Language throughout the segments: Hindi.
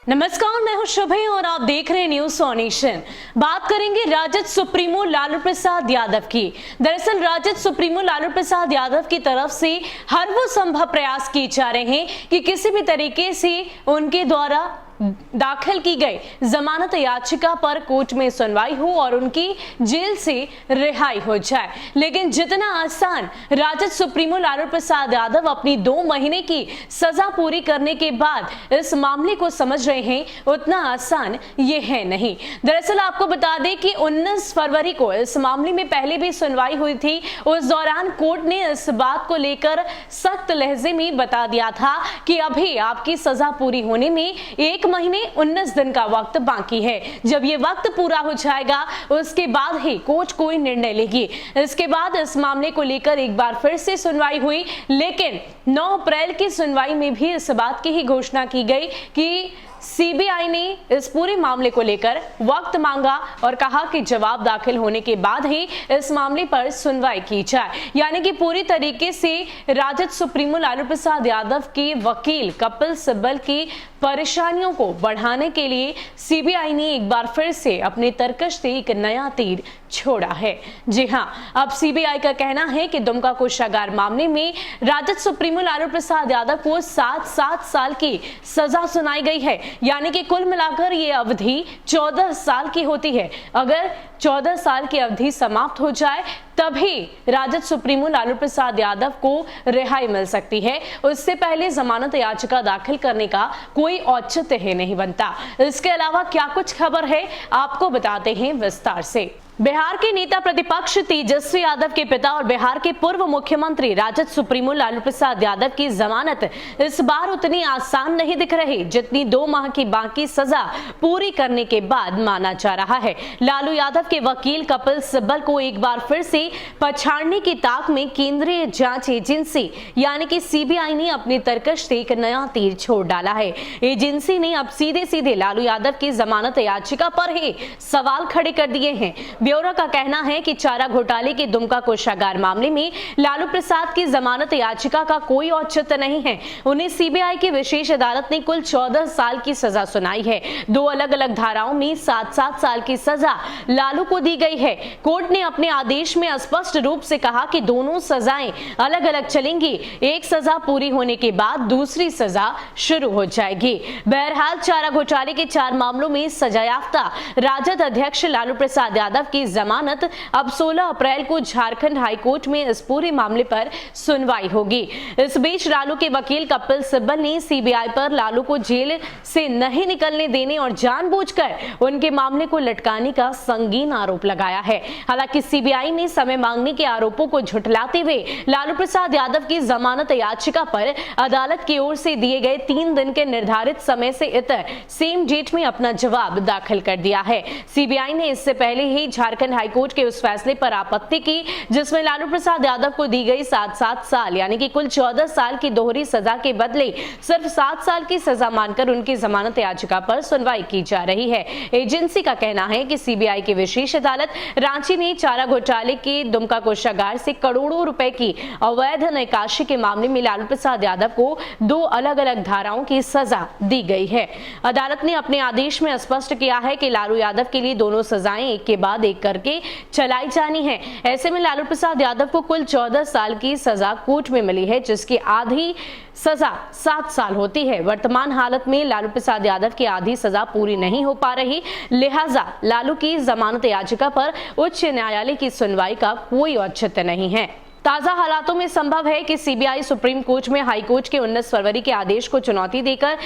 नमस्कार, मैं हूं शुभे और आप देख रहे हैं न्यूज ऑन नेशन। बात करेंगे राजद सुप्रीमो लालू प्रसाद यादव की। दरअसल राजद सुप्रीमो लालू प्रसाद यादव की तरफ से हर वो संभव प्रयास किए जा रहे हैं कि किसी भी तरीके से उनके द्वारा दाखिल की गई जमानत याचिका पर कोर्ट में सुनवाई हो और उनकी जेल से रिहाई हो जाए। लेकिन जितना आसान राजद सुप्रीमो लालू प्रसाद यादव अपनी 2 महीने की सजा पूरी करने के बाद इस मामले को समझ रहे हैं, उतना आसान ये है नहीं। दरअसल आपको बता दें कि 19 फरवरी को इस मामले में पहले भी सुनवाई हुई थी। उस दौरान कोर्ट ने इस बात को लेकर सख्त लहजे में बता दिया था कि अभी आपकी सजा पूरी होने में 1 महीने 19 दिन का वक्त बाकी है। जब ये वक्त पूरा हो जाएगा उसके बाद ही कोर्ट कोई निर्णय लेगी। इसके बाद इस मामले को लेकर एक बार फिर से सुनवाई हुई, लेकिन 9 अप्रैल की सुनवाई में भी इस बात की ही घोषणा की गई कि सीबीआई ने इस पूरे मामले को लेकर वक्त मांगा और कहा कि जवाब दाखिल होने के बाद ही इस मामले पर सुनवाई की जाए। यानी कि पूरी तरीके से राजद सुप्रीमो लालू प्रसाद यादव के वकील कपिल सिब्बल की परेशानियों को बढ़ाने के लिए सीबीआई ने एक बार फिर से अपने तरकश से एक नया तीर छोड़ा है। जी हां, अब सीबीआई का कहना है कि दुमका कोषागार मामले में राजद सुप्रीमो लालू प्रसाद यादव को 7 साल की सजा सुनाई गई है। यानी कि कुल मिलाकर ये अवधि 14 साल की होती है। अगर 14 साल की अवधि समाप्त हो जाए तभी राजद सुप्रीमो लालू प्रसाद यादव को रिहाई मिल सकती है। उससे पहले जमानत याचिका दाखिल करने का कोई औचित्य ही नहीं बनता। इसके अलावा क्या कुछ खबर है आपको बताते हैं विस्तार से। बिहार के नेता प्रतिपक्ष तेजस्वी यादव के पिता और बिहार के पूर्व मुख्यमंत्री राजद सुप्रीमो लालू प्रसाद यादव की जमानत इस बार उतनी आसान नहीं दिख रही जितनी 2 माह की बाकी सजा पूरी करने के बाद माना जा रहा है। लालू यादव के वकील कपिल सिब्बल को एक बार फिर से पछाड़ने की ताक में केंद्रीय जांच एजेंसी यानी कि सीबीआई ने अपनी तरकश से एक नया तीर छोड़ डाला है। एजेंसी ने अब सीधे लालू यादव की जमानत याचिका पर ही सवाल खड़े कर दिए हैं। ब्यूरो का कहना है कि चारा घोटाले के दुमका कोषागार मामले में लालू प्रसाद की जमानत याचिका का कोई औचित्य नहीं है। उन्हें सीबीआई की विशेष अदालत ने कुल 14 साल की सजा सुनाई है। 2 अलग-अलग धाराओं में 7 साल की सजा लालू को दी गई है। कोर्ट ने अपने आदेश में स्पष्ट रूप से कहा कि दोनों सजाएं अलग-अलग चलेंगी। एक सजा पूरी होने के बाद दूसरी सजा शुरू हो जाएगी। बहरहाल चारा घोटाले के 4 मामलों में सजायाफ्ता राजद अध्यक्ष लालू प्रसाद यादव की जमानत अब 16 अप्रैल को झारखंड हाईकोर्ट में इस पूरे मामले पर सुनवाई होगी। इस बीच लालू के वकील कपिल सिब्बल ने सीबीआई पर लालू को जेल से नहीं निकलने देने और जानबूझकर उनके मामले को लटकाने का संगीन आरोप लगाया है। हालांकि सीबीआई ने समय मांगने के आरोपों को झुठलाते हुए लालू प्रसाद यादव की जमानत याचिका पर अदालत की ओर से दिए गए 3 दिन के निर्धारित समय से इतर सेम डेट में अपना जवाब दाखिल कर दिया है। सीबीआई ने इससे पहले ही झारखंड हाईकोर्ट के उस फैसले पर आपत्ति की जिसमें लालू प्रसाद यादव को दी गई 7 साल यानी कि कुल 14 साल की दोहरी सजा के बदले सिर्फ 7 साल की सजा मानकर उनकी जमानत याचिका पर सुनवाई की जा रही है। एजेंसी का कहना है कि सीबीआई की विशेष अदालत रांची ने चारा घोटाले के दुमका कोषागार से करोड़ों रुपए की अवैध निकासी के मामले में लालू प्रसाद यादव को 2 अलग-अलग धाराओं की सजा दी गई है। अदालत ने अपने आदेश में स्पष्ट किया है कि लालू यादव के लिए दोनों सजाएं एक के बाद एक करके चलाई जानी है। ऐसे में लालू प्रसाद यादव को कुल 14 साल की सजा कोर्ट में मिली है जिसकी आधी सजा 7 साल होती है। वर्तमान हालत में लालू प्रसाद यादव की आधी सजा पूरी नहीं हो पा रही, लिहाजा लालू की जमानत याचिका पर उच्च न्यायालय की सुनवाई का कोई औचित्य नहीं है। ताजा हालातों में संभव है कि सीबीआई सुप्रीम कोर्ट में हाई कोर्ट के 19 फरवरी के आदेश को चुनौती देकर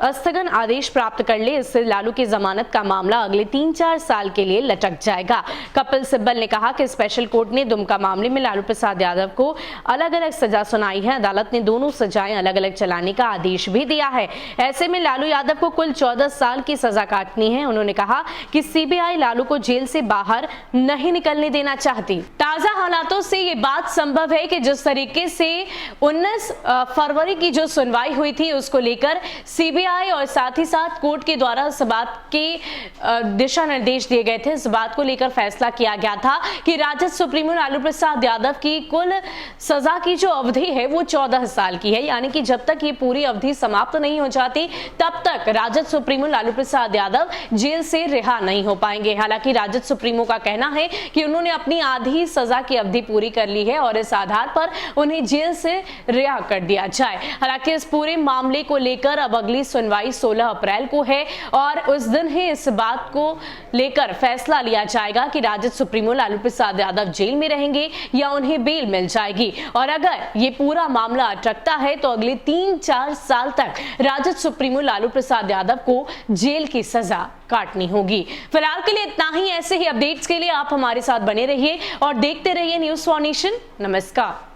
स्थगन आदेश प्राप्त कर ले। इससे लालू की जमानत का मामला अगले 3-4 साल के लिए लटक जाएगा। कपिल सिब्बल ने कहा कि स्पेशल कोर्ट ने दुमका मामले में लालू प्रसाद यादव को अलग-अलग सजा सुनाई है। अदालत ने दोनों सजाएं अलग-अलग चलाने का आदेश भी दिया है। ऐसे में लालू यादव को कुल 14 साल की सजा काटनी है। उन्होंने कहा कि सीबीआई लालू को जेल से बाहर नहीं निकलने देना चाहती। ताजा हालातों से ये बात संभव है कि जिस तरीके से 19 फरवरी की जो सुनवाई हुई थी उसको लेकर सीबीआई और साथ ही साथ कोर्ट के द्वारा इस बात के दिशा निर्देश दिए गए थे, इस बात को लेकर फैसला किया गया था कि राजद सुप्रीमो लालू प्रसाद यादव की कुल सजा की जो अवधि है वो 14 साल की है, यानी कि जब तक ये पूरी अवधि समाप्त नहीं हो जाती तब तक राजद सुप्रीमो लालू प्रसाद यादव जेल से रिहा नहीं हो पाएंगे। हालांकि राजद सुप्रीमो का कहना है कि उन्होंने अपनी आधी सजा की अवधि पूरी कर ली है और इस आधार पर उन्हें जेल से रिहा कर दिया जाए। हालांकि इस पूरे मामले को लेकर अब अगली सुनवाई 16 अप्रैल को है और उस दिन ही इस बात को लेकर फैसला लिया जाएगा कि राजद सुप्रीमो लालू प्रसाद यादव जेल में रहेंगे या उन्हें बेल मिल जाएगी। और अगर ये पूरा मामला अटकता है तो अगले 3-4 साल तक राजद सुप्रीमो लालू प्रसाद यादव को जेल की सजा काटनी होगी। फिलहाल के लिए इतना ही। ऐसे ही अपडेट्स के लिए आप हमारे साथ बने रहिए और देखते रहिए न्यूज़ फॉर नेशन। नमस्कार।